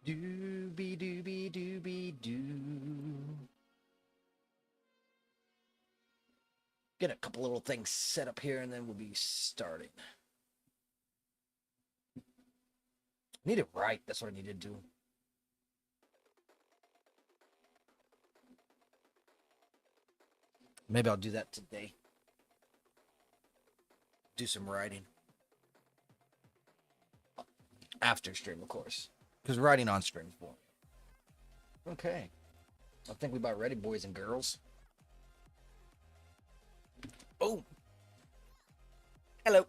Doobie doobie doobie doo. Get a couple little things set up here and then we'll be starting. Need it right. That's what I need to do. Maybe I'll do that today. Do some writing. After stream, of course. Because writing on stream is boring. Okay. I think we about ready, boys and girls. Oh. Hello.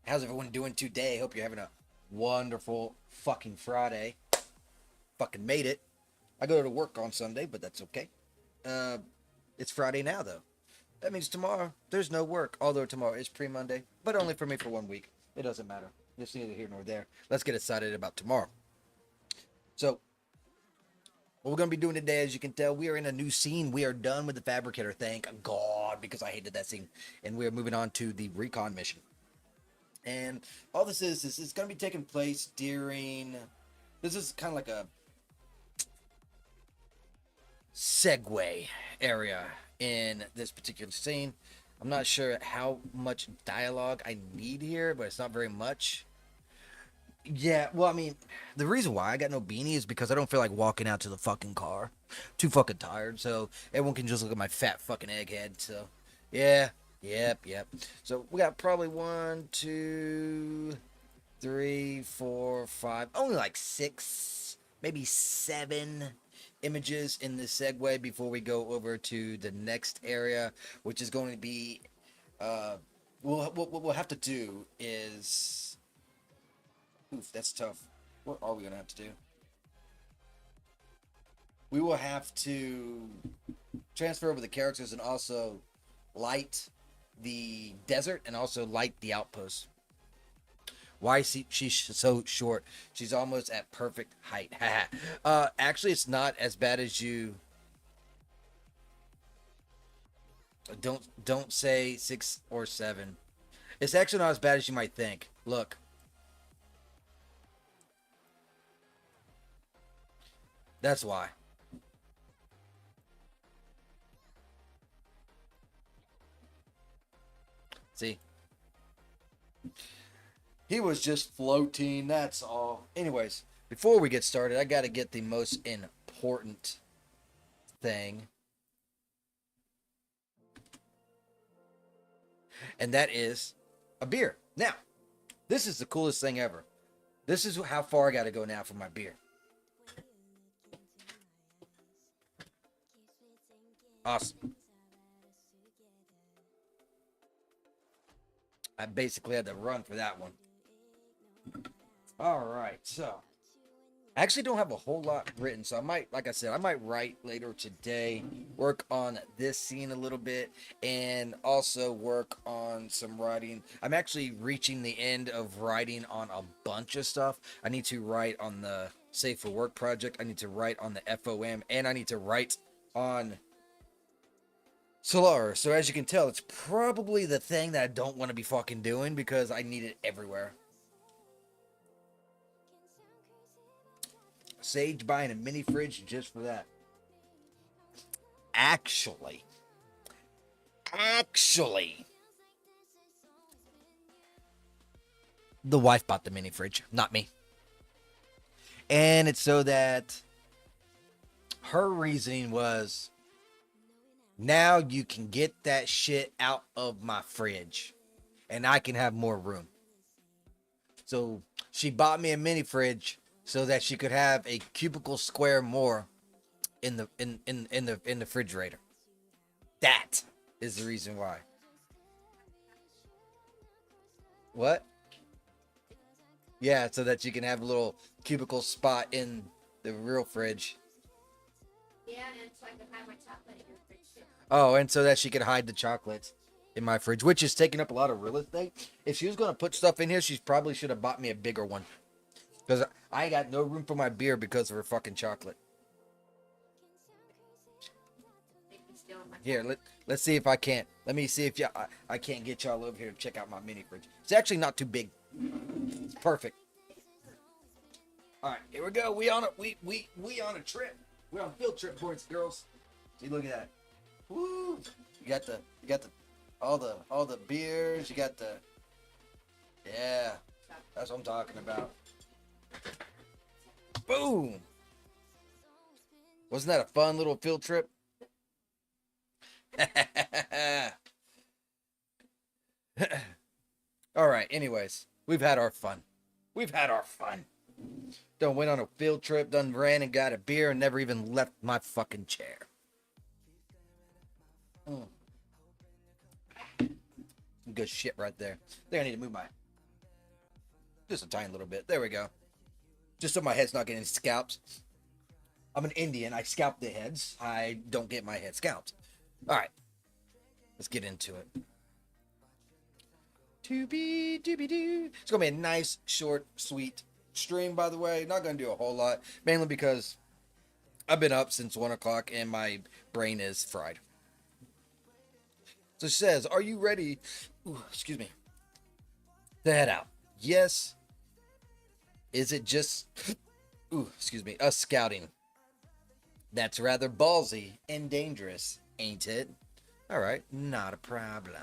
How's everyone doing today? Hope you're having a wonderful fucking Friday. Fucking made it. I go to work on Sunday, but that's okay. It's Friday now, though. That means tomorrow there's no work, although tomorrow is pre-Monday, but only for me for 1 week. It doesn't matter. It's neither here nor there. Let's get excited about tomorrow. So, what we're going to be doing today, as you can tell, we are in a new scene. We are done with the Fabricator, thank God, because I hated that scene. And we are moving on to the Recon mission. And all this is it's going to be taking place during... This is kind of like a segue area in this particular scene. I'm not sure how much dialogue I need here, but it's not very much. Yeah, well, I mean, the reason why I got no beanie is because I don't feel like walking out to the fucking car. Too fucking tired, so everyone can just look at my fat fucking egghead. So, yeah, yep. So we got probably 1, 2, 3, 4, 5, only like 6, maybe 7 images in this segue before we go over to the next area, which is going to be, what we'll have to do is... Oof, that's tough. What are we going to have to do? We will have to transfer over the characters and also light the desert and also light the outpost. Why is she's so short? She's almost at perfect height. Actually, it's not as bad as you... Don't say 6 or 7. It's actually not as bad as you might think. Look. That's why. See? He was just floating, that's all. Anyways, before we get started, I gotta get the most important thing. And that is a beer. Now, this is the coolest thing ever. This is how far I gotta go now for my beer. Awesome. I basically had to run for that one. Alright, so I actually don't have a whole lot written, so I might, like I said, I might write later today, work on this scene a little bit, and also work on some writing. I'm actually reaching the end of writing on a bunch of stuff. I need to write on the Safe for Work project, I need to write on the FOM, and I need to write on Selara. So as you can tell, it's probably the thing that I don't want to be fucking doing because I need it everywhere. Sage buying a mini fridge just for that. Actually, the wife bought the mini fridge, not me. And it's so that her reasoning was, now you can get that shit out of my fridge and I can have more room. So she bought me a mini fridge so that she could have a cubicle square more in the refrigerator. That is the reason why. What? Yeah, so that you can have a little cubicle spot in the real fridge. Yeah, and so I can hide my chocolate in your fridge too. Oh, and so that she could hide the chocolates in my fridge, which is taking up a lot of real estate. If she was going to put stuff in here, she probably should have bought me a bigger one. Because I got no room for my beer because of her fucking chocolate. Here, let's see if I can't. Let me see if I can't get y'all over here to check out my mini fridge. It's actually not too big. It's perfect. All right, here we go. We on a we on a trip. We're on a field trip, boys and girls. See, look at that. Woo! You got the all the beers. You got the yeah. That's what I'm talking about. Boom! Wasn't that a fun little field trip? All right. Anyways, we've had our fun. We've had our fun. Done went on a field trip. Done ran and got a beer and never even left my fucking chair. Mm. Good shit right there. I think I need to move my just a tiny little bit. There we go. Just so my head's not getting scalped. I'm an Indian. I scalp the heads. I don't get my head scalped. All right. Let's get into it. Doobie doobie doo. It's gonna be a nice, short, sweet stream. By the way, not gonna do a whole lot, mainly because I've been up since 1 o'clock and my brain is fried. So it says, "Are you ready?" Ooh, excuse me. To head out. Yes. Is it just? Ooh, excuse me. Us scouting. That's rather ballsy and dangerous, ain't it? All right, not a problem.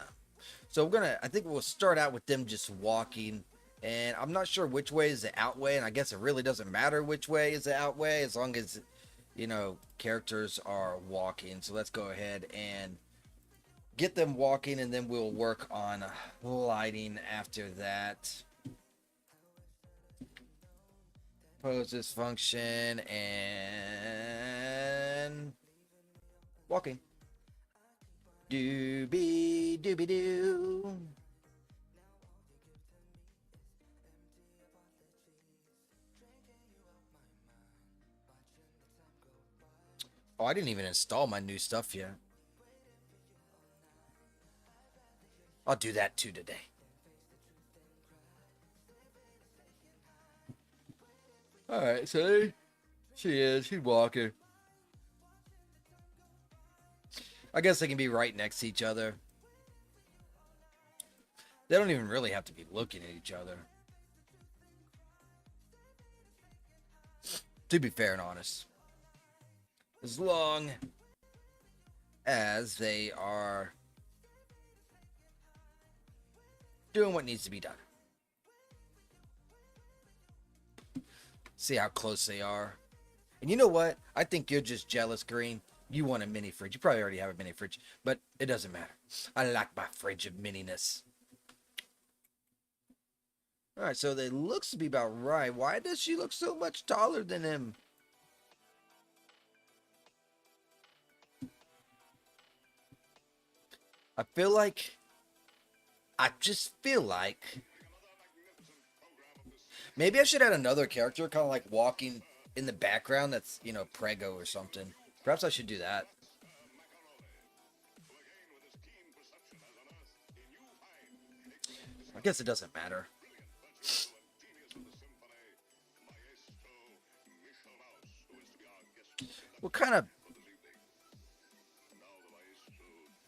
So I think we'll start out with them just walking. And I'm not sure which way is the out way. And I guess it really doesn't matter which way is the out way as long as, characters are walking. So let's go ahead and get them walking. And then we'll work on lighting after that. Pose this function and walking. Doobie doobie doo. Oh, I didn't even install my new stuff yet. I'll do that too today. Alright, see? She's walking. I guess they can be right next to each other. They don't even really have to be looking at each other. To be fair and honest. As long as they are doing what needs to be done. See how close they are. And you know what? I think you're just jealous, Green. You want a mini fridge. You probably already have a mini fridge, but it doesn't matter. I like my fridge of mininess. Alright, so they looks to be about right. Why does she look so much taller than him? I just feel like maybe I should add another character kind of like walking in the background that's, Prego or something. Perhaps I should do that. I guess it doesn't matter. What kind of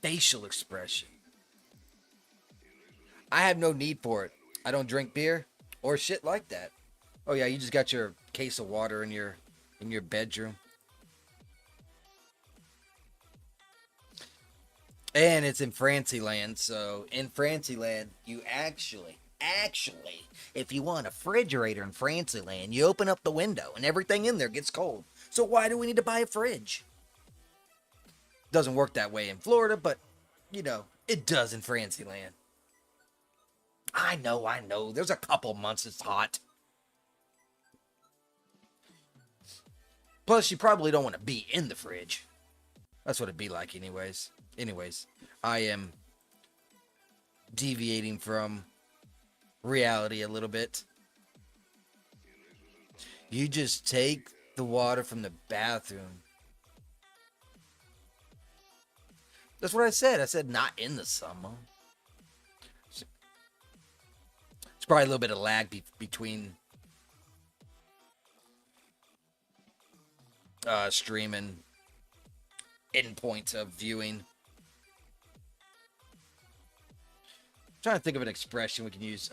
facial expression? I have no need for it. I don't drink beer or shit like that. Oh yeah, you just got your case of water in your bedroom. And it's in Fantasyland, so in Fantasyland, you actually, if you want a refrigerator in Fantasyland, you open up the window and everything in there gets cold. So why do we need to buy a fridge? Doesn't work that way in Florida, but, it does in Fantasyland. I know. There's a couple months it's hot. Plus, you probably don't want to be in the fridge. That's what it'd be like anyways. I am deviating from reality a little bit. You just take the water from the bathroom. That's what I said. I said not in the summer. It's probably a little bit of lag between stream and endpoint of viewing. I'm trying to think of an expression we can use.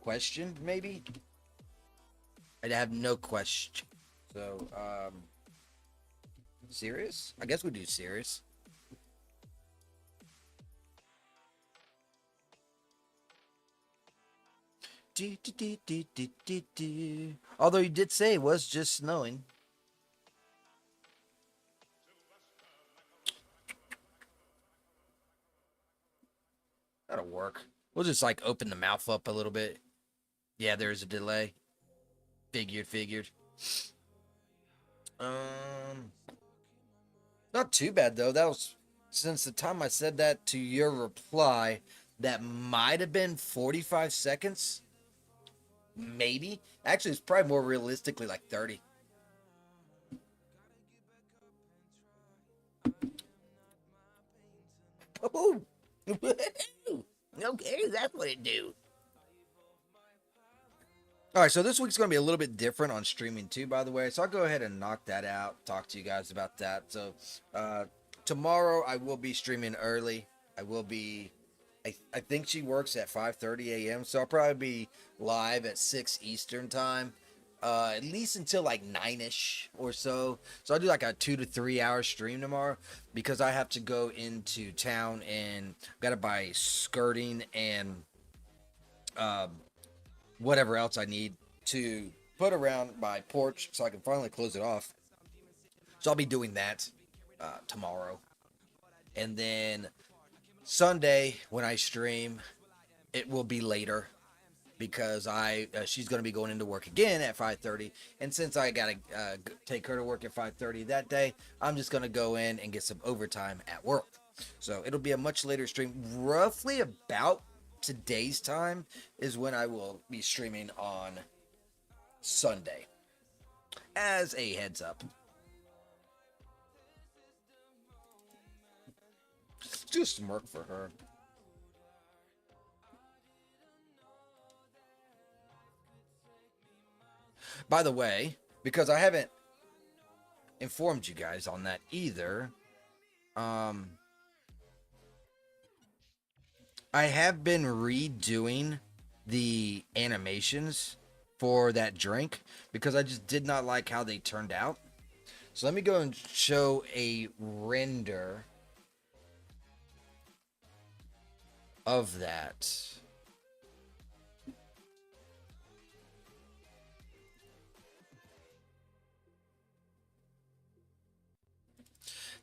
Question, maybe? I have no question. So, serious? I guess we do serious. Although you did say it was just snowing. That'll work. We'll just like open the mouth up a little bit. Yeah, there's a delay. Figured. Um, Not too bad though. That was since the time I said that to your reply. That might have been 45 seconds, maybe. Actually, it's probably more realistically like 30. Oh, okay, that's what it do. All right, so this week's going to be a little bit different on streaming too, by the way. So I'll go ahead and knock that out. Talk to you guys about that. So tomorrow I will be streaming early. I will be. I think she works at 5:30 a.m. So I'll probably be live at 6 Eastern time, at least until like 9ish or so. So I'll do like a 2 to 3 hour stream tomorrow because I have to go into town and got to buy skirting and whatever else I need to put around my porch so I can finally close it off. So I'll be doing that tomorrow. And then Sunday when I stream, it will be later because I she's going to be going into work again at 5:30, and since I got to take her to work at 5:30 that day, I'm just going to go in and get some overtime at work. So it'll be a much later stream, roughly about today's time is when I will be streaming on Sunday. As a heads up. Let's do a smirk for her. By the way, because I haven't informed you guys on that either, um, I have been redoing the animations for that drink because I just did not like how they turned out. So let me go and show a render of that.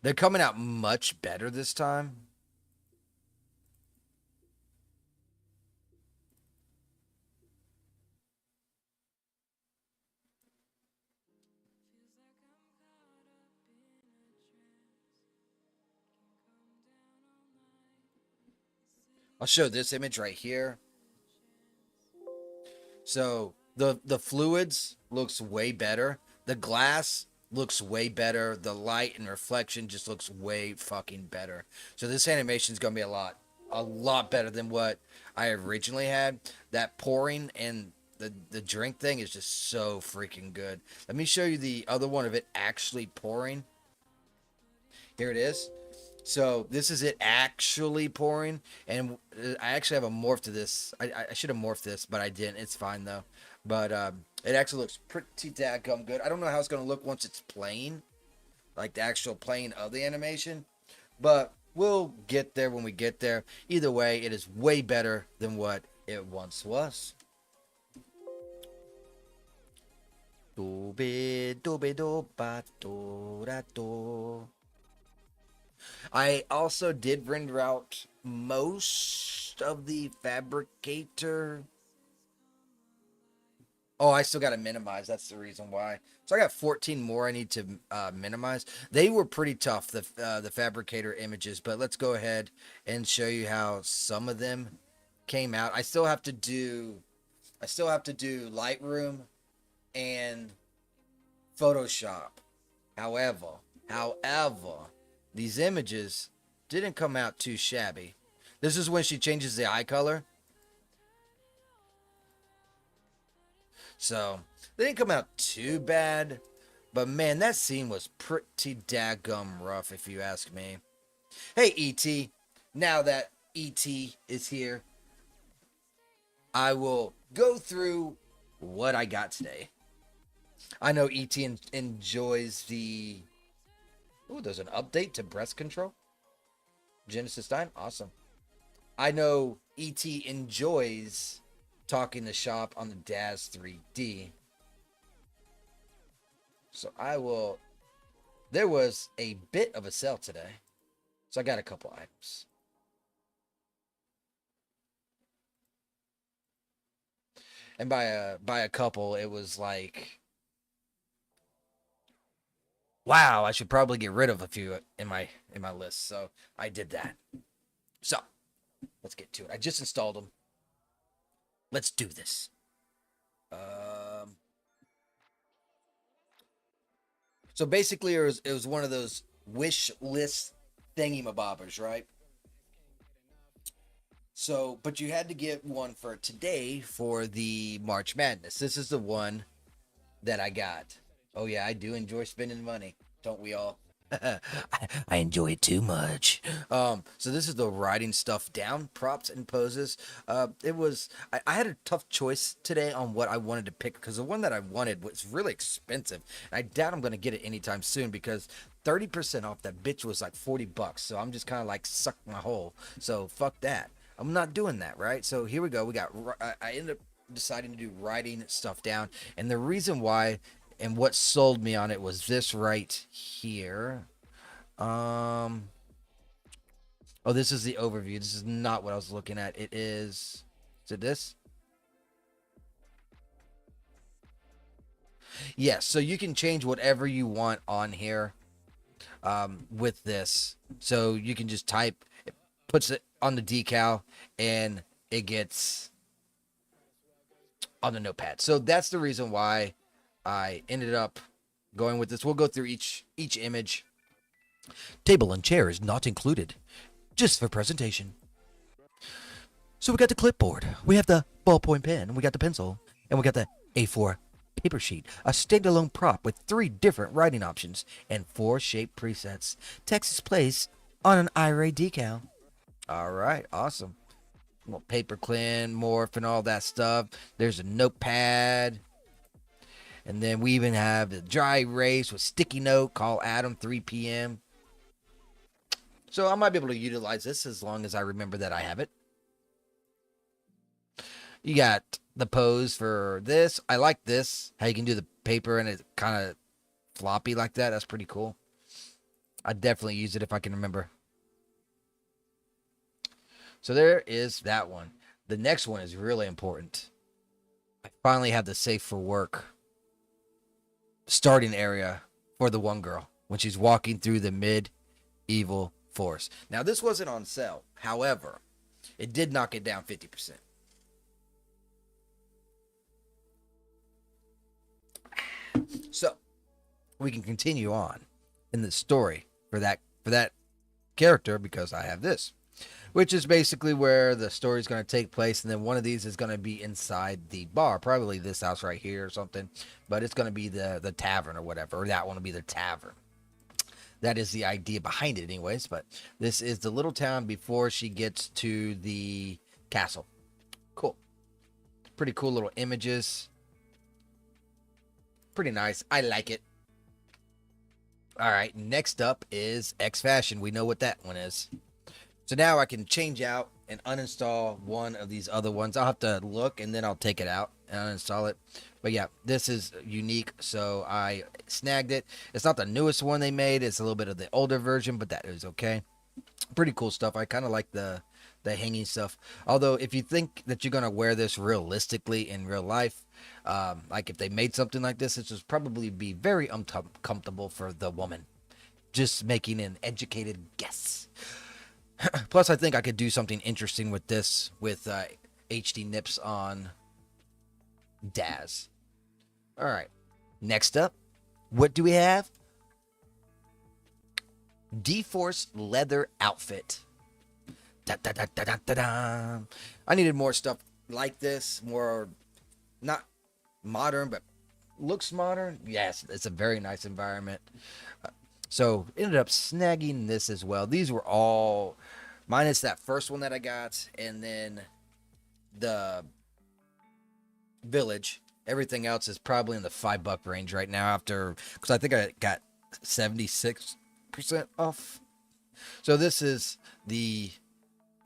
They're coming out much better this time. I'll show this image right here. So the fluids looks way better. The glass looks way better. The light and reflection just looks way fucking better. So this animation is gonna be a lot better than what I originally had. That pouring and the drink thing is just so freaking good. Let me show you the other one of it actually pouring. Here it is. So this is it actually pouring, and I actually have a morph to this. I should have morphed this, but I didn't. It's fine though. But it actually looks pretty daggum good. I don't know how it's gonna look once it's playing, like the actual playing of the animation, but we'll get there when we get there. Either way, it is way better than what it once was. I also did render out most of the fabricator. Oh, I still got to minimize. That's the reason why. So I got 14 more I need to minimize. They were pretty tough, the fabricator images, but let's go ahead and show you how some of them came out. I still have to do Lightroom and Photoshop. However, these images didn't come out too shabby. This is when she changes the eye color. So, they didn't come out too bad. But man, that scene was pretty daggum rough if you ask me. Hey, E.T. Now that E.T. is here, I will go through what I got today. I know enjoys the. Ooh, there's an update to breast control. Genesis 9, awesome. I know ET enjoys talking to shop on the Daz 3D. So I will. There was a bit of a sale today, so I got a couple items. And by a couple, it was like, wow, I should probably get rid of a few in my list. So I did that. So let's get to it. I just installed them. Let's do this. Um, so basically, it was one of those wish list thingy-mabobbers, right? So, but you had to get one for today for the March Madness. This is the one that I got. Oh yeah, I do enjoy spending money, don't we all? I enjoy it too much. So this is the writing stuff down, props and poses. I had a tough choice today on what I wanted to pick because the one that I wanted was really expensive. And I doubt I'm gonna get it anytime soon because 30% off that bitch was like $40. So I'm just kind of like suck my hole. So fuck that. I'm not doing that, right? So here we go. I ended up deciding to do writing stuff down, and the reason why and what sold me on it was this right here. Um, oh, this is the overview. This is not what I was looking at. It is. Is it this? Yes. So you can change whatever you want on here. With this, so you can just type, it puts it on the decal, and it gets on the notepad. So that's the reason why I ended up going with this. We'll go through each image. Table and chair is not included, just for presentation. So we got the clipboard, we have the ballpoint pen, we got the pencil, and we got the A4 paper sheet, a standalone prop with 3 different writing options and 4 shape presets. Text is placed on an IRA decal. All right, awesome. Well, paper clean, morph, and all that stuff. There's a notepad. And then we even have the dry erase with sticky note. Call Adam 3 p.m. So I might be able to utilize this as long as I remember that I have it. You got the pose for this. I like this. How you can do the paper and it's kind of floppy like that. That's pretty cool. I'd definitely use it if I can remember. So there is that one. The next one is really important. I finally have the safe for work starting area for the one girl when she's walking through the medieval forest. Now, this wasn't on sale. However, it did knock it down 50%. So, we can continue on in the story for that character because I have this, which is basically where the story is going to take place, and then one of these is going to be inside the bar, probably this house right here or something, but it's going to be the tavern or whatever, or that one will be the tavern. That is the idea behind it anyways, but this is the little town before she gets to the castle. Cool. Pretty cool little images. Pretty nice. I like it. All right, next up is X Fashion. We know what that one is. So now I can change out and uninstall one of these other ones. I'll have to look and then I'll take it out and uninstall it. But yeah, this is unique, so I snagged it. It's not the newest one they made. It's a little bit of the older version, but that is okay. Pretty cool stuff. I kind of like the hanging stuff. Although if you think that you're going to wear this realistically in real life, like if they made something like this, it would probably be very uncomfortable for the woman. Just making an educated guess. Plus, I think I could do something interesting with this with HD nips on Daz. All right. Next up, what do we have? D-Force leather outfit. Da, da, da, da, da, da, da. I needed more stuff like this, more not modern, but looks modern. Yes, it's a very nice environment. So ended up snagging this as well. These were all minus that first one that I got, and then the village. Everything else is probably in the $5 range right now after, because I think I got 76% off. So this is the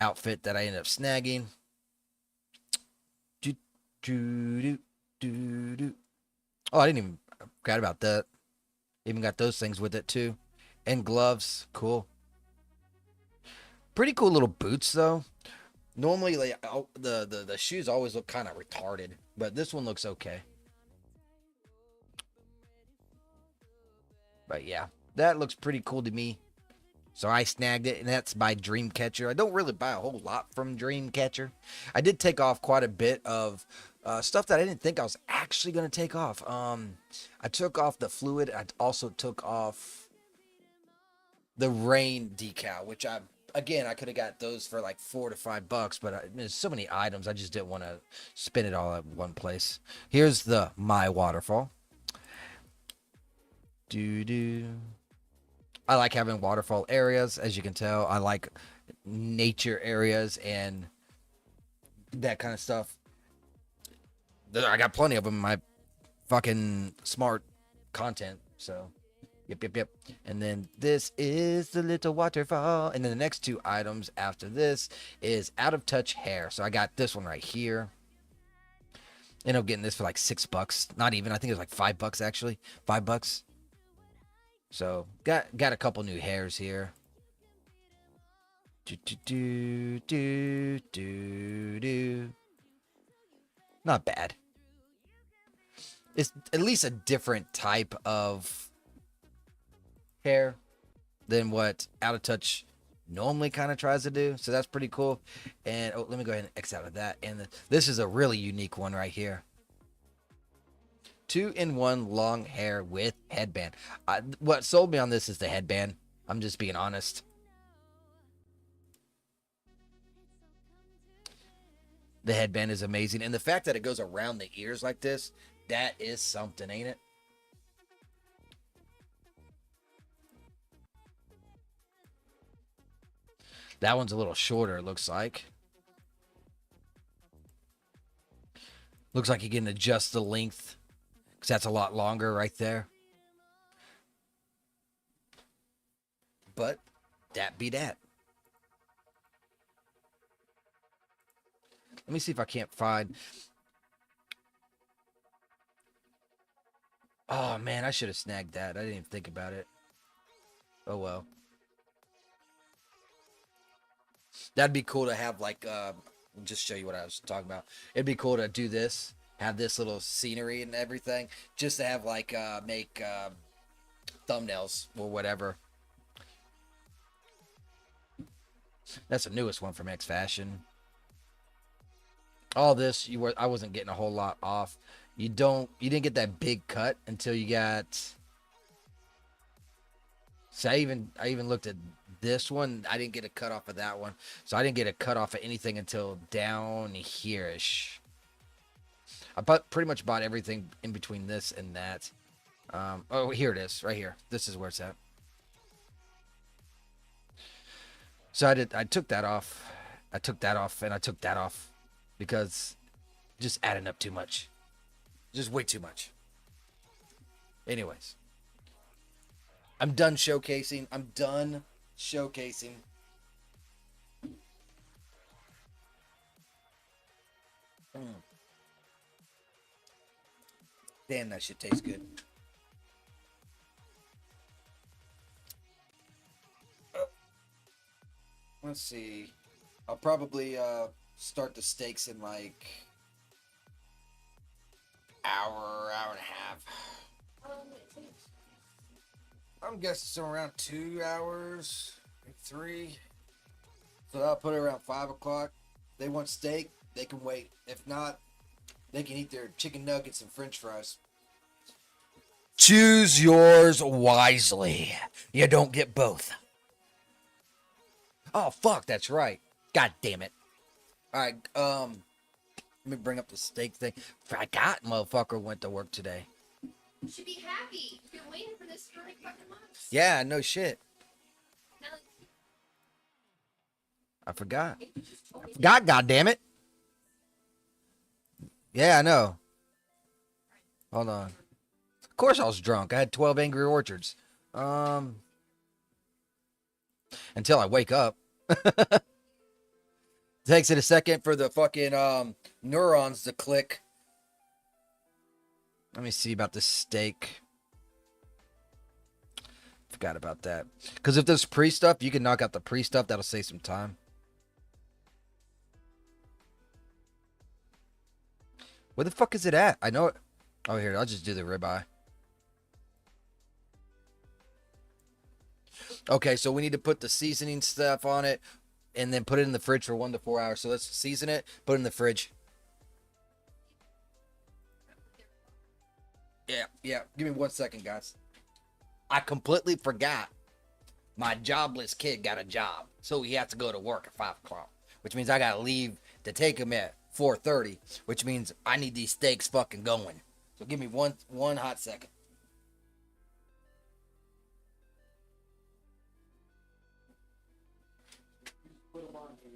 outfit that I ended up snagging. Do, do, do, do, do. Oh, I didn't even forgot about that. Even got those things with it too. And gloves. Cool. Pretty cool little boots though. Normally, like the shoes always look kind of retarded, but this one looks okay. But yeah, that looks pretty cool to me. So I snagged it, and that's by Dreamcatcher. I don't really buy a whole lot from Dreamcatcher. I did take off quite a bit of stuff that I didn't think I was actually going to take off. I took off the fluid. I also took off the rain decal, which I could have got those for like $4 to $5, but there's so many items. I just didn't want to spend it all at one place. Here's the My Waterfall. Doo doo. I like having waterfall areas, as you can tell. I like nature areas and that kind of stuff. I got plenty of them in my fucking smart content. So, yep. And then this is the little waterfall. And then the next two items after this is out of touch hair. So I got this one right here. Ended up getting this for like $6. Not even. I think it was like $5 actually. $5. So got a couple new hairs here. Do. Not bad. It's at least a different type of hair than what Out of Touch normally kind of tries to do. So that's pretty cool. And let me go ahead and X out of that. And this is a really unique one right here. 2-in-1 long hair with headband. What sold me on this is the headband. I'm just being honest. The headband is amazing. And the fact that it goes around the ears like this, that is something, ain't it? That one's a little shorter, it looks like. Looks like you can adjust the length, because that's a lot longer right there. But that be that. Let me see if I can't find. Oh man, I should have snagged that. I didn't even think about it. Oh well. That'd be cool to have like just show you what I was talking about. It'd be cool to do this, have this little scenery and everything, just to have like make thumbnails or whatever. That's the newest one from X Fashion. All this I wasn't getting a whole lot off. You didn't get that big cut until you got. So I even looked at this one. I didn't get a cut off of that one. So I didn't get a cut off of anything until down here-ish. I pretty much bought everything in between this and that. Oh, here it is, right here. This is where it's at. So I took that off. I took that off and I took that off because just adding up too much. Just way too much. Anyways. I'm done showcasing. Damn, that shit tastes good. Let's see. I'll probably start the steaks in like hour and a half. How long would it take? I'm guessing somewhere around 2 hours, maybe 3. So I'll put it around 5 o'clock. They want steak, they can wait. If not, they can eat their chicken nuggets and french fries. Choose yours wisely. You don't get both. Oh, fuck, that's right. God damn it. Alright, let me bring up the steak thing. Forgot motherfucker went to work today. You should be happy. You've been waiting for this for like fucking months. Yeah, no shit. Now, I forgot. if you just told me God damn it. Yeah, I know. Hold on. Of course I was drunk. I had 12 Angry Orchards. Until I wake up. Takes it a second for the fucking neurons to click. Let me see about this steak. Forgot about that. Because if there's pre stuff, you can knock out the pre stuff. That'll save some time. Where the fuck is it at? I know it. Oh, here. I'll just do the ribeye. Okay, so we need to put the seasoning stuff on it and then put it in the fridge for 1 to 4 hours. So let's season it, put it in the fridge. Yeah. Give me 1 second, guys. I completely forgot my jobless kid got a job, so he has to go to work at 5 o'clock, which means I gotta leave to take him at 4:30, which means I need these steaks fucking going. So give me one hot second. Put them on the,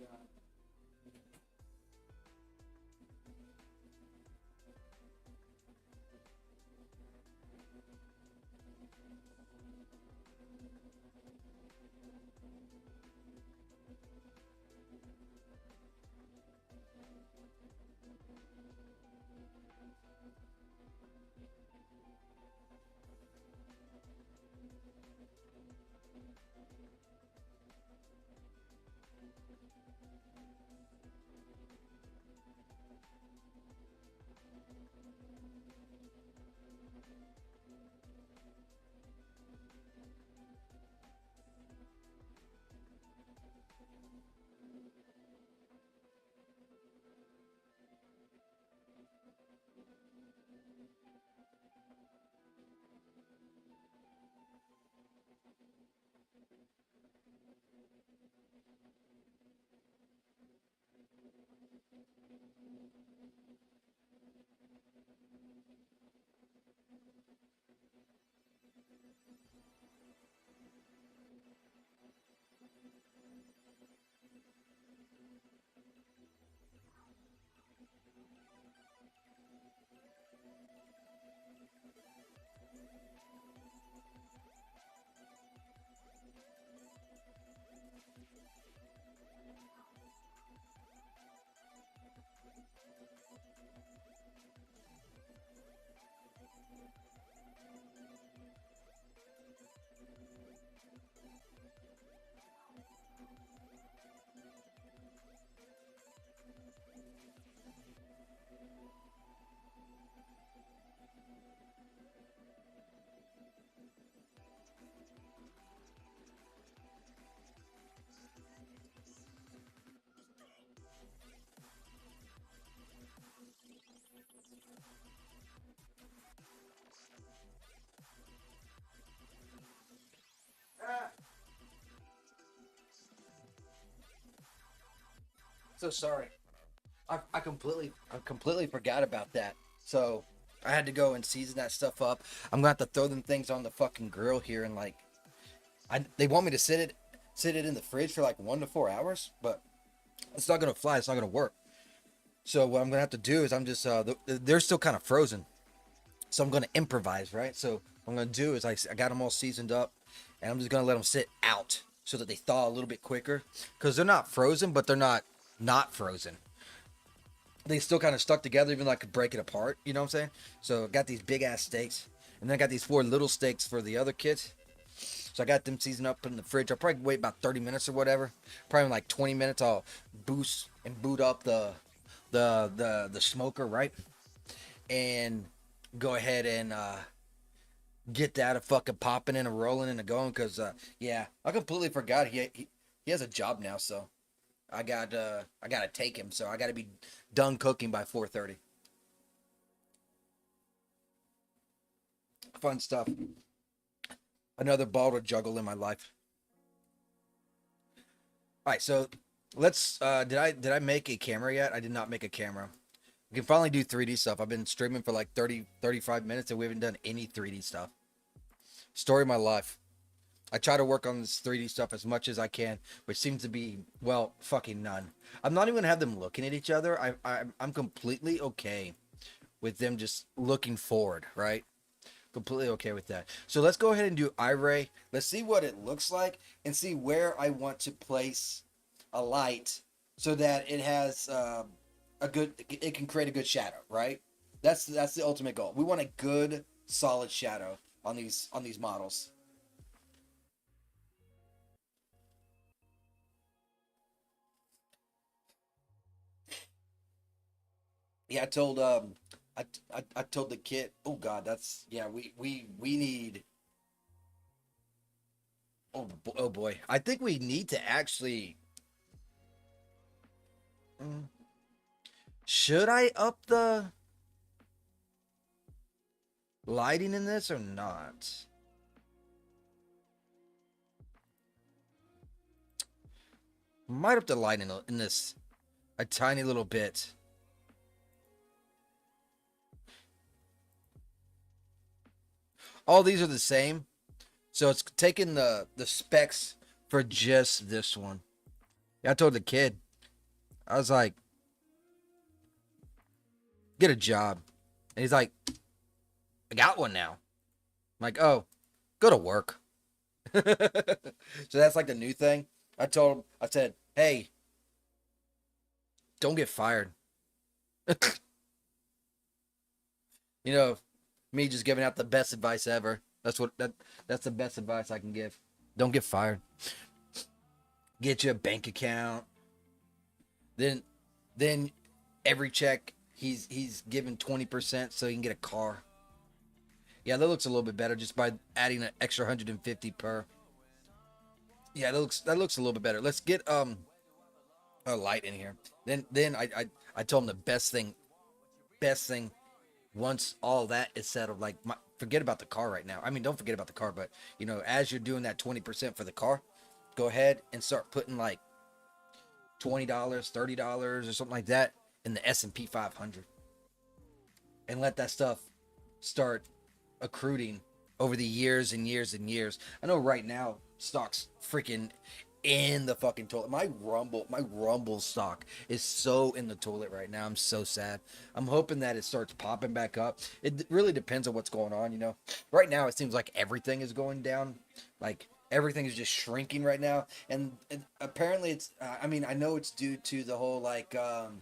so sorry. I completely forgot about that. So I had to go and season that stuff up. I'm gonna have to throw them things on the fucking grill here and like they want me to sit it in the fridge for like 1 to 4 hours, but it's not gonna fly. It's not gonna work. So what I'm gonna have to do is I'm just they're still kind of frozen. So I'm gonna improvise, right? So what I'm gonna do is I got them all seasoned up, and I'm just gonna let them sit out so that they thaw a little bit quicker because they're not frozen, but they're not frozen. They still kind of stuck together, even though I could break it apart. You know what I'm saying? So I got these big ass steaks, and then I got these 4 little steaks for the other kids. So I got them seasoned up, put in the fridge. I'll probably wait about 30 minutes or whatever. Probably in like 20 minutes, I'll boost and boot up the smoker, right? And go ahead and get that a fucking popping and a rolling and a going. Cause yeah, I completely forgot he has a job now, so I gotta take him. So I gotta be done cooking by 4:30. Fun stuff. Another ball to juggle in my life. All right, so let's. Did I make a camera yet? I did not make a camera. We can finally do 3D stuff. I've been streaming for like 35 minutes and we haven't done any 3D stuff. Story of my life. I try to work on this 3D stuff as much as I can, which seems to be, well, fucking none. I'm not even gonna have them looking at each other. I'm completely okay with them just looking forward, right? Completely okay with that. So let's go ahead and do iRay. Let's see what it looks like and see where I want to place a light so that it has a good. It can create a good shadow, right? That's the ultimate goal. We want a good, solid shadow on these models. Yeah, I told I told the kid. Oh God, that's yeah. We need. Oh boy, I think we need to actually. mm, Should I up the lighting in this or not? Might up the lighting in this a tiny little bit. All these are the same, so it's taking the specs for just this one. Yeah, I told the kid, I was like, get a job, and he's like, I got one now. I'm like, oh, go to work. So that's like the new thing. I said, hey, don't get fired. You know, me just giving out the best advice ever. That's the best advice I can give. Don't get fired. Get you a bank account. Then then every check he's given 20% so he can get a car. Yeah, that looks a little bit better just by adding an extra 150 per. Yeah, that looks a little bit better. Let's get a light in here. Then I told him the best thing once all that is settled, like forget about the car right now. I mean, don't forget about the car, but as you're doing that 20% for the car, go ahead and start putting like $20, $30 or something like that in the S&P 500, and let that stuff start accruing over the years and years and years. I know right now stocks freaking in the fucking toilet. My rumble stock is so in the toilet right now. I'm so sad. I'm hoping that it starts popping back up. It really depends on what's going on. Right now it seems like everything is going down. Like everything is just shrinking right now, and apparently it's. I mean, I know it's due to the whole like. Um,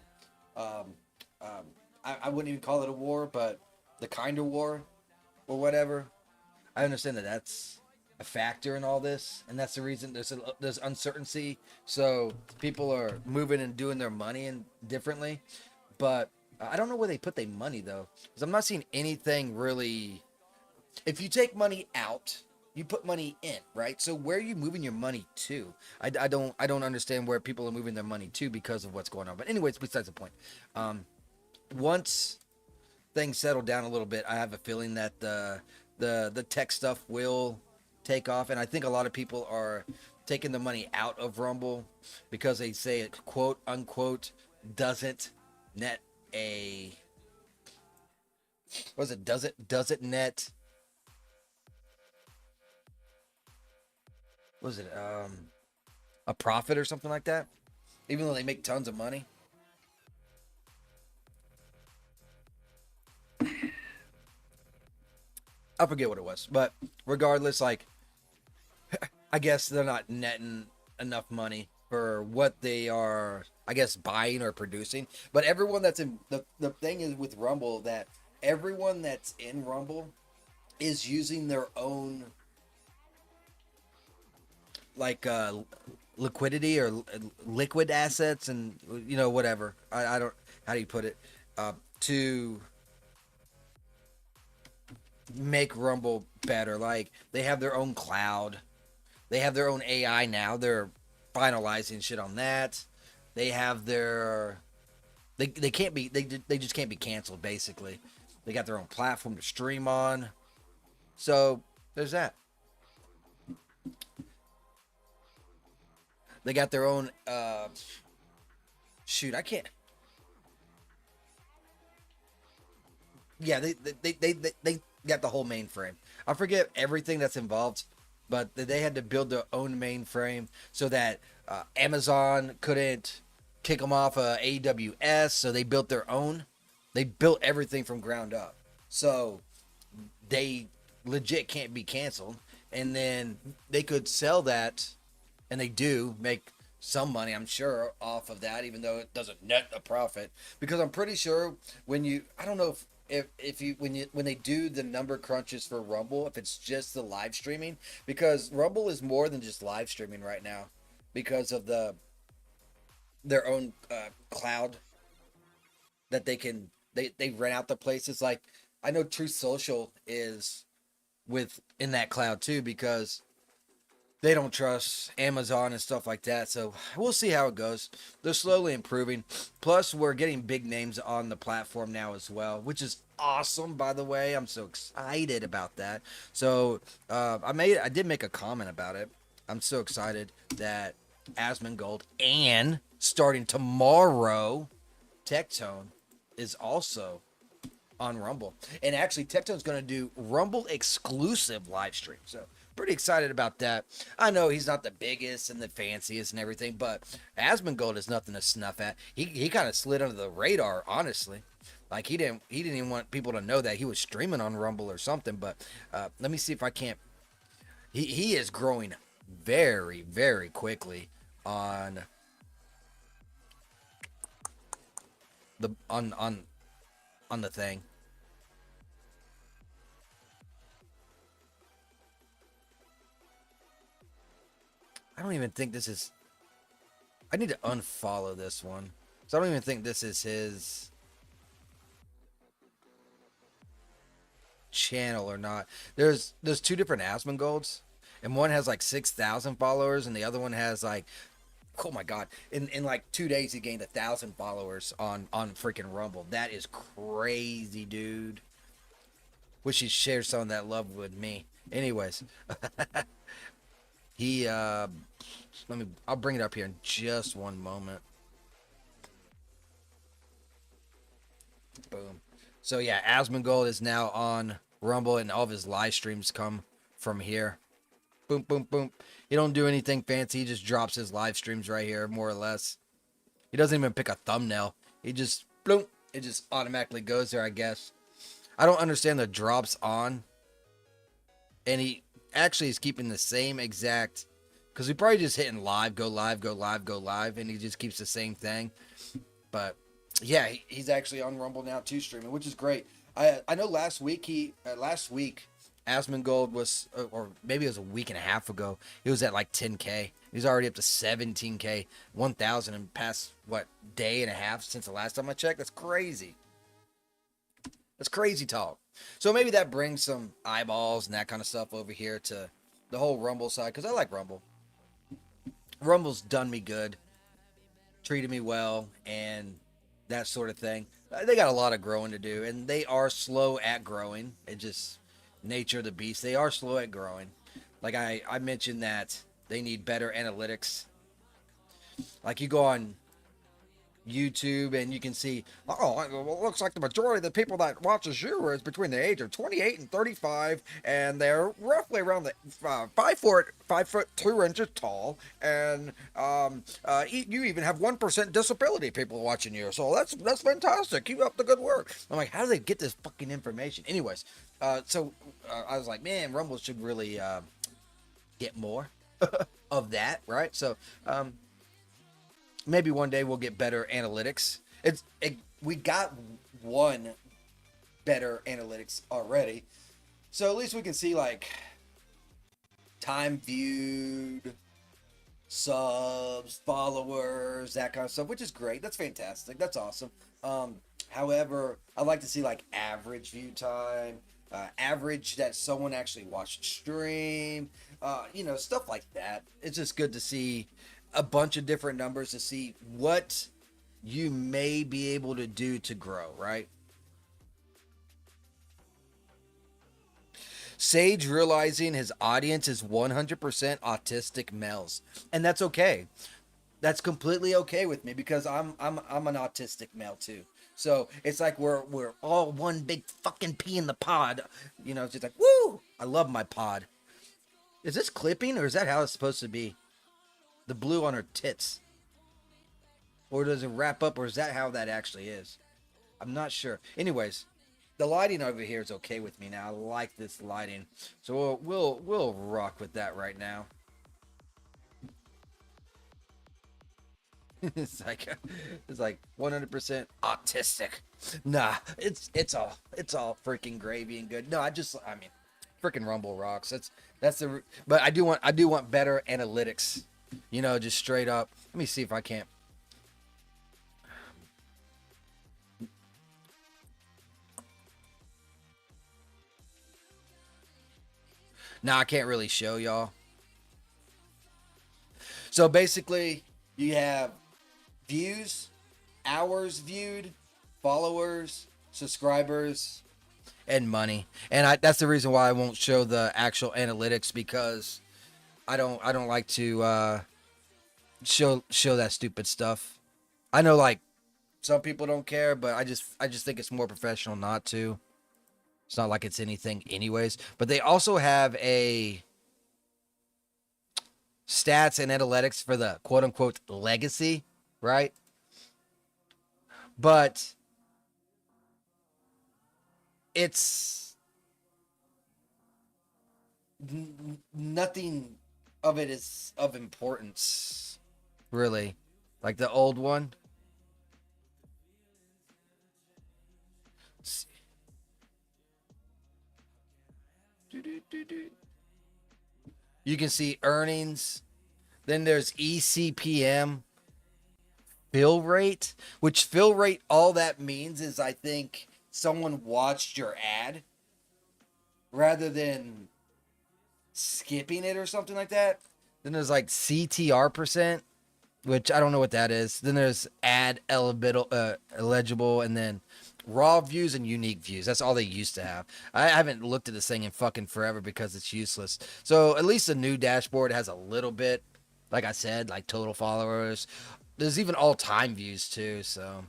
I wouldn't even call it a war, but the kind of war or whatever. I understand that that's a factor in all this, and that's the reason there's uncertainty. So people are moving and doing their money and differently, but I don't know where they put their money though, because I'm not seeing anything really. If you take money out, you put money in, right? So where are you moving your money to? I don't understand where people are moving their money to because of what's going on. But anyways, besides the point. Once things settle down a little bit, I have a feeling that the tech stuff will take off, and I think a lot of people are taking the money out of Rumble because they say it quote unquote doesn't net a what is it does it net what is it a profit or something like that, even though they make tons of money. I forget what it was, but regardless, like I guess they're not netting enough money for what they are, I guess, buying or producing. But everyone that's in the thing is with Rumble that everyone that's in Rumble is using their own like liquidity or liquid assets and whatever. I don't how do you put it to make Rumble better. Like they have their own cloud. They have their own AI now. They're finalizing shit on that. They have their they can't be they just can't be canceled basically. They got their own platform to stream on. So there's that. They got their own shoot, I can't. Yeah, they got the whole mainframe. I forget everything that's involved, but they had to build their own mainframe so that Amazon couldn't kick them off AWS, so they built their own. They built everything from ground up. So they legit can't be canceled. And then they could sell that, and they do make some money, I'm sure, off of that, even though it doesn't net a profit. Because I'm pretty sure when you, I don't know if you when they do the number crunches for Rumble, if it's just the live streaming, because Rumble is more than just live streaming right now, because of their own cloud that they rent out the places. Like I know Truth Social is with in that cloud too, because they don't trust Amazon and stuff like that. So we'll see how it goes. They're slowly improving. Plus, we're getting big names on the platform now as well, which is awesome. By the way, I'm so excited about that. So I did make a comment about it. I'm so excited that Asmongold and starting tomorrow, Tectone is also on Rumble. And actually, Tectone's going to do Rumble exclusive live stream. So pretty excited about that. I know he's not the biggest and the fanciest and everything, but Asmongold is nothing to snuff at. He kind of slid under the radar, honestly. Like he didn't even want people to know that he was streaming on Rumble or something. But let me see if I can't. He is growing very very quickly on the on the thing. I don't even think this is. I need to unfollow this one. So I don't even think this is his channel or not. There's two different Asmongold's, and one has like 6,000 followers, and the other one has like, oh my god, in like 2 days he gained 1,000 followers on freaking Rumble. That is crazy, dude. Wish he shared some of that love with me. Anyways, he I'll bring it up here in just one moment. Boom. So yeah, Asmongold is now on Rumble, and all of his live streams come from here. Boom, boom, boom. He don't do anything fancy. He just drops his live streams right here, more or less. He doesn't even pick a thumbnail. He just boom. It just automatically goes there, I guess. I don't understand the drops on, and he actually is keeping the same exact. Because he probably just hitting live, go live, go live, go live, and he just keeps the same thing. But yeah, he's actually on Rumble now too, streaming, which is great. I know last week Asmongold was, or maybe it was a week and a half ago, he was at like 10K. He's already up to 17K, 1,000 in past what day and a half since the last time I checked. That's crazy. That's crazy talk. So maybe that brings some eyeballs and that kind of stuff over here to the whole Rumble side, because I like Rumble. Rumble's done me good, treated me well, and that sort of thing. They got a lot of growing to do, and they are slow at growing. It just nature of the beast. They are slow at growing. Like I mentioned that they need better analytics. Like you go on YouTube and you can see, oh, it looks like the majority of the people that watches you is between the age of 28 and 35, and they're roughly around the 5'2" tall, and you even have 1% disability people watching you. So that's fantastic. Keep up the good work. I'm like, how do they get this fucking information? Anyways, I was like, man, Rumble should really get more of that, right? So maybe one day we'll get better analytics. We got one better analytics already, so at least we can see like time viewed, subs, followers, that kind of stuff, which is great. That's fantastic. That's awesome. However, I'd like to see like average view time, average that someone actually watched stream, stuff like that. It's just good to see a bunch of different numbers to see what you may be able to do to grow, right? Sage realizing his audience is 100% autistic males, and that's okay. That's completely okay with me, because I'm an autistic male too. So it's like we're all one big fucking pea in the pod. It's just like, woo! I love my pod. Is this clipping, or is that how it's supposed to be? The blue on her tits. Or does it wrap up, or is that how that actually is? I'm not sure. Anyways, the lighting over here is okay with me now. I like this lighting, so we'll rock with that right now. it's like 100% autistic. Nah, it's all freaking gravy and good. No, I mean, freaking Rumble rocks. That's the. But I do want better analytics. Just straight up. Let me see if I can't. Now I can't really show y'all. So basically, you have views, hours viewed, followers, subscribers, and money. And that's the reason why I won't show the actual analytics, because I don't like to show that stupid stuff. I know, like, some people don't care, but I just think it's more professional not to. It's not like it's anything anyways. But they also have a stats and analytics for the quote unquote legacy, right? But it's nothing of it is of importance, really. Like the old one. You can see earnings. Then there's ECPM, fill rate, which fill rate, all that means is, I think, someone watched your ad rather than skipping it or something like that. Then there's like CTR percent, which I don't know what that is. Then there's ad eligible, and then raw views and unique views. That's all they used to have. I haven't looked at this thing in fucking forever because it's useless. So at least the new dashboard has a little bit, like I said, like total followers. There's even all time views too. So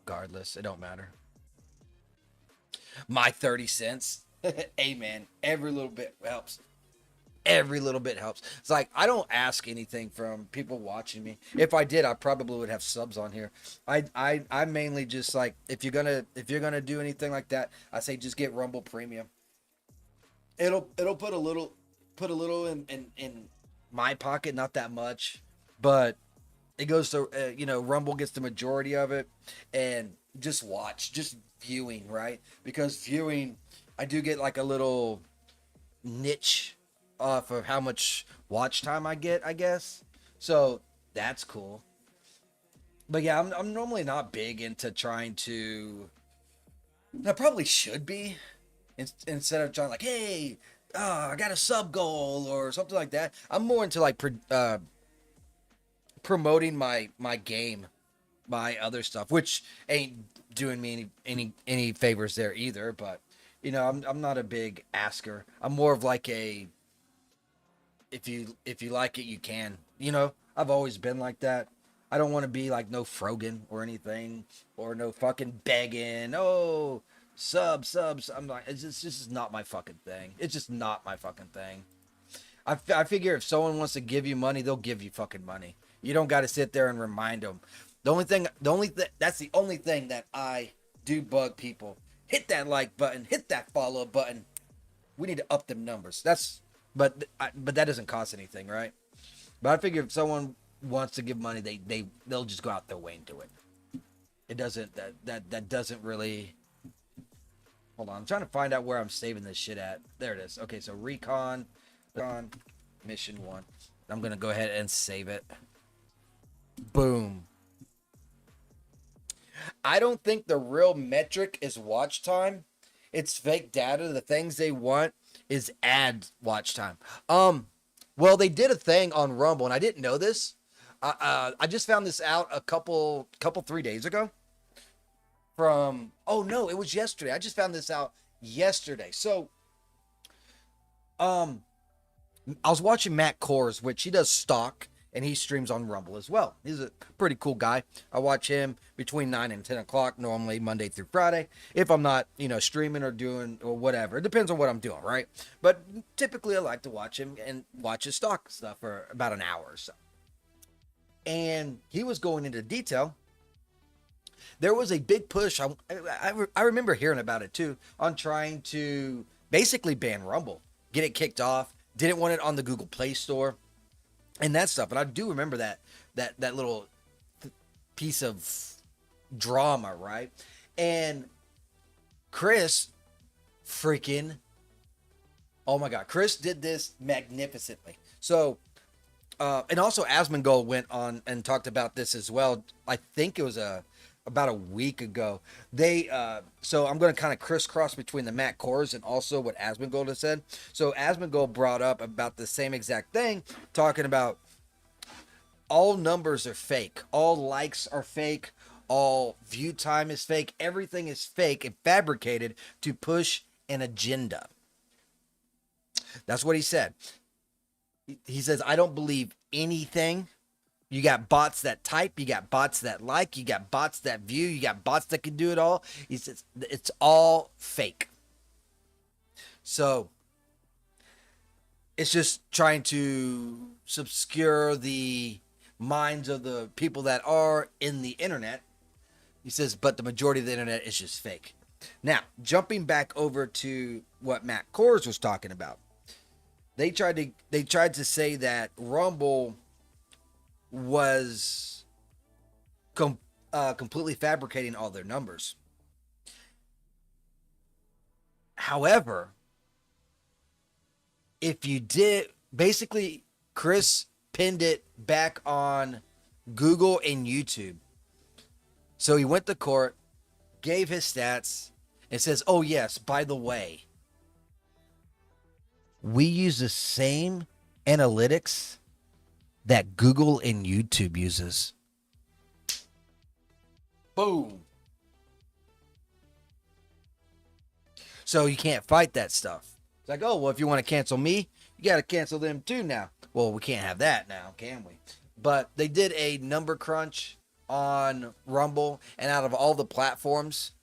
regardless, it don't matter. My 30 cents. Hey man, every little bit helps. Every little bit helps. It's like, I don't ask anything from people watching me. If I did, I probably would have subs on here. I mainly just, like, if you're gonna do anything like that, I say just get Rumble Premium. It'll put a little in my pocket, not that much, but it goes to Rumble gets the majority of it, and just viewing, right? Because viewing, I do get like a little niche off of how much watch time I get, I guess. So that's cool. But yeah, I'm normally not big into trying to. I probably should be, instead of trying like, hey, I got a sub goal or something like that. I'm more into like promoting my game, my other stuff, which ain't doing me any favors there either. But I'm not a big asker. I'm more of like a, if you like it, you can. I've always been like that. I don't want to be like no Frogan or anything, or no fucking begging. Oh, subs. I'm like, it's just not my fucking thing. It's just not my fucking thing. I figure if someone wants to give you money, they'll give you fucking money. You don't got to sit there and remind them. That's the only thing that I do bug people. Hit that like button, hit that follow button. We need to up them numbers. But that doesn't cost anything, right? But I figure if someone wants to give money, they'll just go out their way and do it. It doesn't that doesn't really. Hold on, I'm trying to find out where I'm saving this shit at. There it is. Okay, so Recon, mission 1. I'm gonna go ahead and save it. Boom. I don't think the real metric is watch time. It's fake data. The things they want is ad watch time. Well, they did a thing on Rumble, and I didn't know this. I just found this out a couple 3 days ago. Oh no, it was yesterday. I just found this out yesterday. So, um, I was watching Matt Kors, which he does stock, and he streams on Rumble as well. He's a pretty cool guy. I watch him between 9 and 10 o'clock, normally Monday through Friday, if I'm not, streaming or doing or whatever. It depends on what I'm doing, right? But typically I like to watch him and watch his stock stuff for about an hour or so. And he was going into detail there was a big push. I remember hearing about it too on trying to basically ban Rumble, get it kicked off. Didn't want it on the Google Play Store and that stuff. And I do remember that little piece of drama, right? And Chris freaking, oh my God, Chris did this magnificently. So, and also Asmongold went on and talked about this as well. I think it was about a week ago. So I'm going to kind of crisscross between the Matt Kors and also what Asmongold has said. So Asmongold brought up about the same exact thing, talking about all numbers are fake, all likes are fake, all view time is fake, everything is fake and fabricated to push an agenda. That's what he said. He says, I don't believe anything. You got bots that type, you got bots that like, you got bots that view, you got bots that can do it all. He says, it's all fake. So it's just trying to obscure the minds of the people that are in the internet. He says, but the majority of the internet is just fake. Now, jumping back over to what Matt Kors was talking about. They tried to say that Rumble was completely fabricating all their numbers. However, if you did, basically, Chris pinned it back on Google and YouTube. So he went to court, gave his stats, and says, oh yes, by the way, we use the same analytics that Google and YouTube uses. Boom. So you can't fight that stuff. It's like, oh, well, if you want to cancel me, you got to cancel them too now. Well, we can't have that now, can we? But they did a number crunch on Rumble, and out of all the platforms,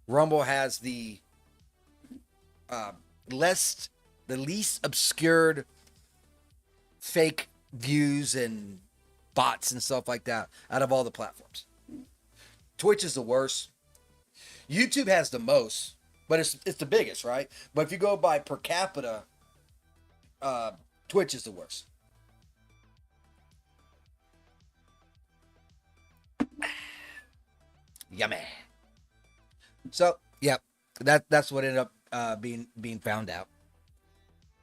Rumble has the least obscured fake views and bots and stuff like that out of all the platforms. Twitch is the worst. YouTube has the most, but it's the biggest, right? But if you go by per capita, Twitch is the worst. Yummy. So, yeah, that's what ended up being found out.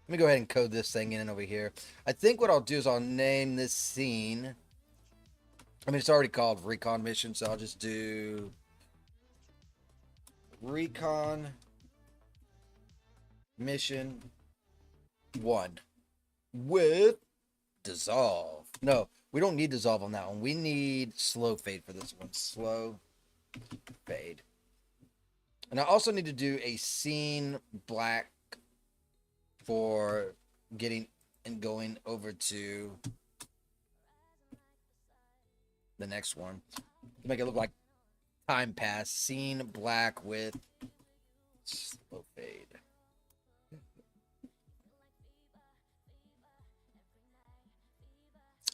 Let me go ahead and code this thing in over here. I think what I'll do is I'll name this scene. I mean, it's already called Recon Mission, so I'll just do Recon Mission 1 with Dissolve. No, we don't need Dissolve on that one. We need Slow Fade for this one. Slow Fade. And I also need to do a scene black for getting and going over to the next one. Make it look like time pass. Scene black with slow fade.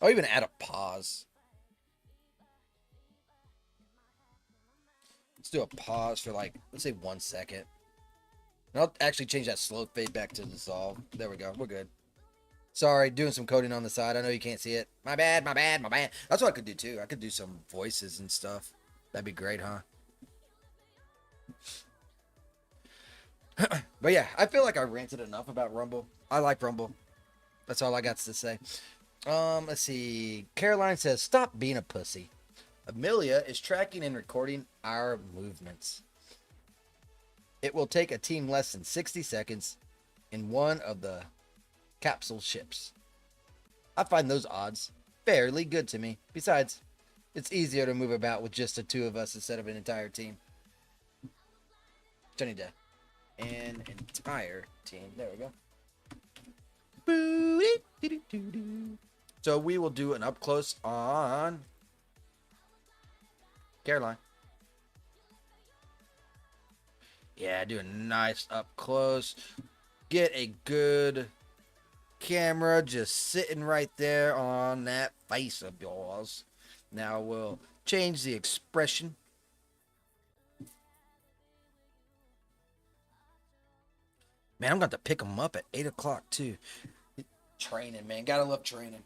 I'll even add a pause. Let's do a pause for like, let's say 1 second. And I'll actually change that slow fade back to dissolve. There we go. We're good. Sorry, doing some coding on the side. I know you can't see it. My bad, my bad, my bad. That's what I could do too. I could do some voices and stuff. That'd be great, huh? But yeah, I feel like I ranted enough about Rumble. I like Rumble. That's all I got to say. Let's see. Caroline says, stop being a pussy. Amelia is tracking and recording our movements. It will take a team less than 60 seconds in one of the capsule ships. I find those odds fairly good to me. Besides, it's easier to move about with just the two of us instead of an entire team. Johnny Depp. An entire team. There we go. So we will do an up close on Caroline. Yeah, do a nice up close. Get a good camera just sitting right there on that face of yours. Now we'll change the expression. Man, I'm going to pick them up at 8 o'clock, too. Training, man. Gotta love training.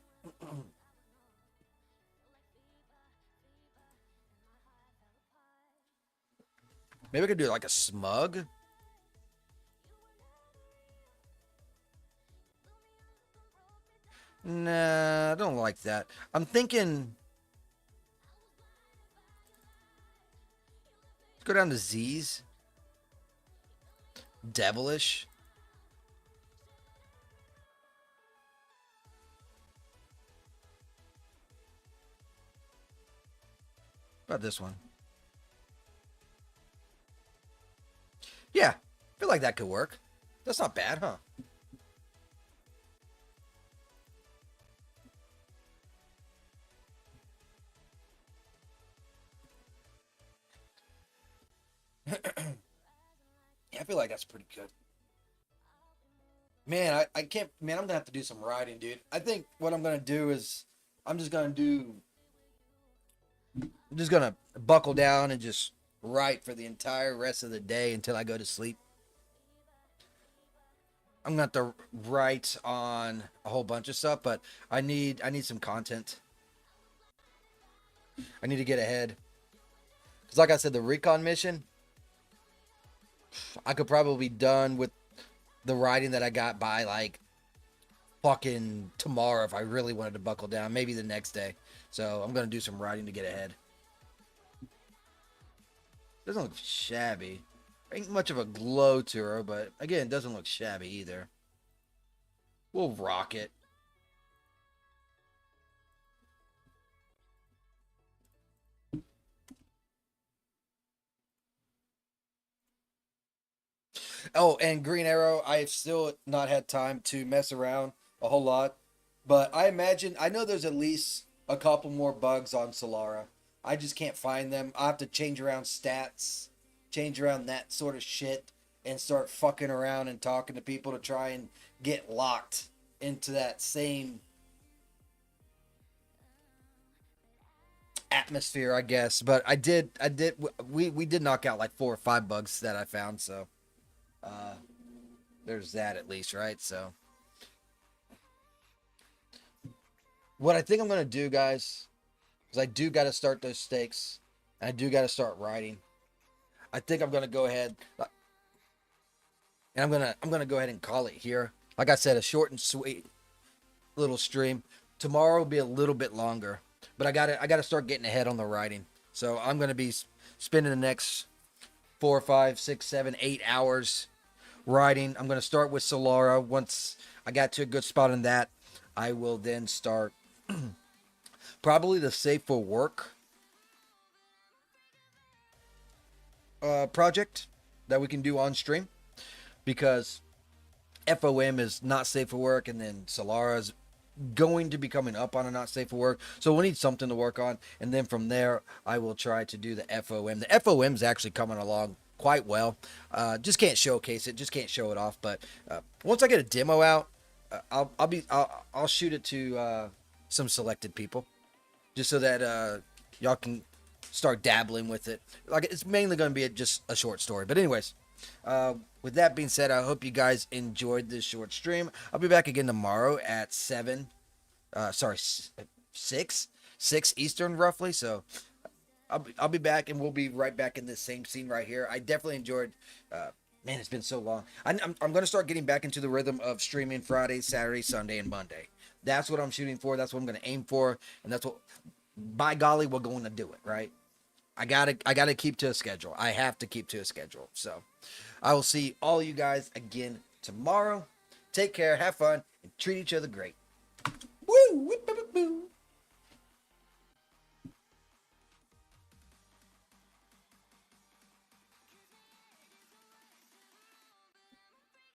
Maybe I could do like a smug. Nah, I don't like that. I'm thinking. Let's go down to Z's. Devilish. How about this one? Yeah, I feel like that could work. That's not bad, huh? Yeah, I feel like that's pretty good. Man, I can't. Man, I'm gonna have to do some writing, dude. I think what I'm gonna do is I'm just gonna do. I'm just gonna buckle down and just write for the entire rest of the day until I go to sleep. I'm gonna have to write on a whole bunch of stuff, but I need some content. I need to get ahead. Cause like I said, the recon mission, I could probably be done with the writing that I got by like fucking tomorrow if I really wanted to buckle down. Maybe the next day. So I'm gonna do some writing to get ahead. Doesn't look shabby. Ain't much of a glow to her, but again, doesn't look shabby either. We'll rock it. Oh, and Green Arrow, I've still not had time to mess around a whole lot. But I know there's at least a couple more bugs on Selara. I just can't find them. I have to change around stats, change around that sort of shit, and start fucking around and talking to people to try and get locked into that same atmosphere, I guess. But we did knock out like 4 or 5 bugs that I found, so uh, there's that at least, right? So what I think I'm gonna do, guys, is I do got to start those stakes. I do got to start writing. I think I'm gonna go ahead and I'm gonna go ahead and call it here. Like I said, a short and sweet little stream. Tomorrow will be a little bit longer, but I gotta start getting ahead on the writing. So I'm gonna be spending the next 4, 5, 6, 7, 8 hours writing. I'm gonna start with Selara. Once I got to a good spot in that, I will then start probably the safe for work project that we can do on stream because FOM is not safe for work, and then Solara's going to be coming up on a not safe for work. So we'll need something to work on, and then from there, I will try to do the FOM. The FOM is actually coming along quite well. Just can't showcase it, just can't show it off. But once I get a demo out, I'll shoot it to some selected people, just so that y'all can start dabbling with it. Like it's mainly going to be just a short story. But anyways, with that being said, I hope you guys enjoyed this short stream. I'll be back again tomorrow at 7. Sorry, 6 Eastern roughly. So I'll be back, and we'll be right back in this same scene right here. I definitely enjoyed. Man, it's been so long. I'm going to start getting back into the rhythm of streaming Friday, Saturday, Sunday, and Monday. That's what I'm shooting for. That's what I'm going to aim for, and that's what. By golly, we're going to do it, right? I gotta keep to a schedule. I have to keep to a schedule. So I will see all you guys again tomorrow. Take care, have fun, and treat each other great. Woo!